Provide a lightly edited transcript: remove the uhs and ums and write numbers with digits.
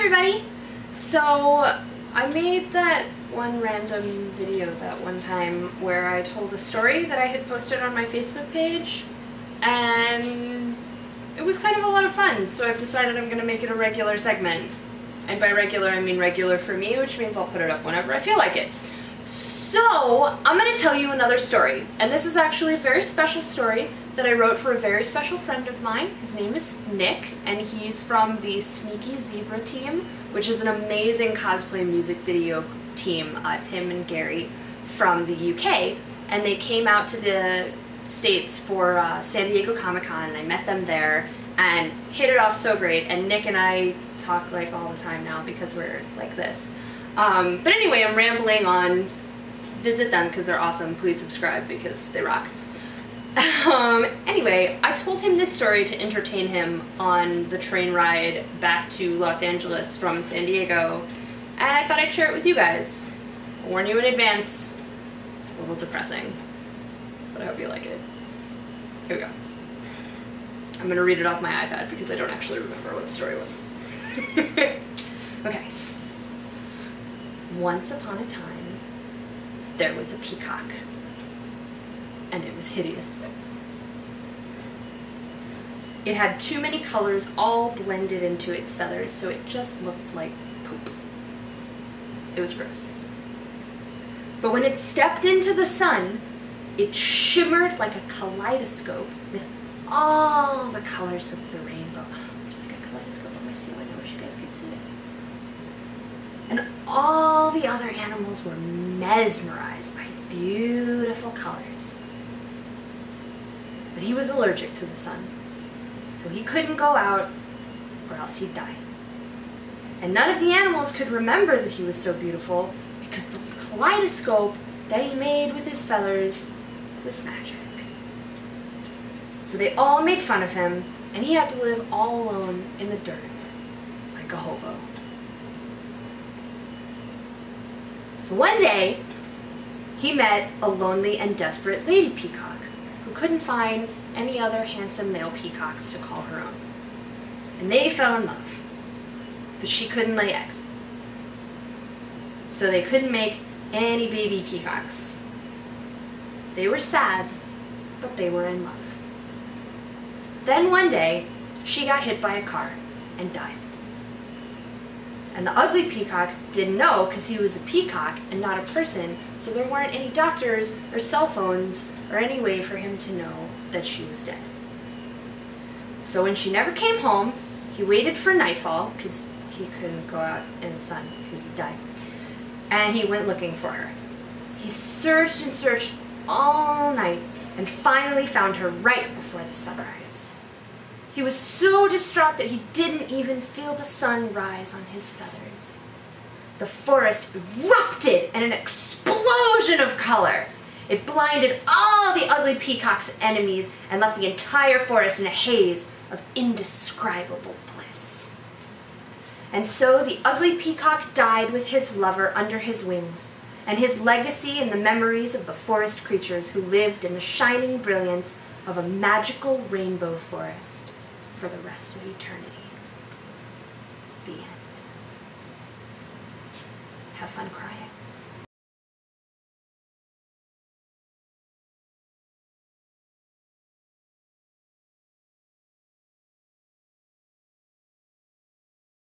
everybody! So I made that one random video that one time where I told a story that I had posted on my Facebook page, and it was kind of a lot of fun, so I've decided I'm going to make it a regular segment. And by regular I mean regular for me, which means I'll put it up whenever I feel like it. So I'm going to tell you another story, and this is actually a very special story that I wrote for a very special friend of mine. His name is Nick, and he's from the Sneaky Zebra team, which is an amazing cosplay music video team. It's him and Gary from the UK, and they came out to the States for San Diego Comic-Con, and I met them there and hit it off so great, and Nick and I talk like all the time now because we're like this. But anyway, I'm rambling on. Visit them because they're awesome. Please subscribe because they rock. Anyway, I told him this story to entertain him on the train ride back to Los Angeles from San Diego, and I thought I'd share it with you guys. I'll warn you in advance, it's a little depressing, but I hope you like it. Here we go. I'm gonna read it off my iPad because I don't actually remember what the story was. Okay. Once upon a time, there was a peacock, and it was hideous. It had too many colors all blended into its feathers, so it just looked like poop. It was gross. But when it stepped into the sun, it shimmered like a kaleidoscope with all the colors of the rainbow. Oh, there's like a kaleidoscope on my ceiling. I wish you guys could see it. And all the other animals were mesmerized by its beautiful colors. But he was allergic to the sun, so he couldn't go out or else he'd die. And none of the animals could remember that he was so beautiful because the kaleidoscope that he made with his feathers was magic. So they all made fun of him, and he had to live all alone in the dirt, like a hobo. So one day, he met a lonely and desperate lady peacock who couldn't find any other handsome male peacocks to call her own. And they fell in love, but she couldn't lay eggs. So they couldn't make any baby peacocks. They were sad, but they were in love. Then one day, she got hit by a car and died. And the ugly peacock didn't know because he was a peacock and not a person, so there weren't any doctors or cell phones or any way for him to know that she was dead. So when she never came home, he waited for nightfall because he couldn't go out in the sun because he died. And he went looking for her. He searched and searched all night and finally found her right before the sunrise. He was so distraught that he didn't even feel the sun rise on his feathers. The forest erupted in an explosion of color. It blinded all the ugly peacock's enemies and left the entire forest in a haze of indescribable bliss. And so the ugly peacock died with his lover under his wings, and his legacy in the memories of the forest creatures who lived in the shining brilliance of a magical rainbow forest for the rest of eternity. The end. Have fun crying.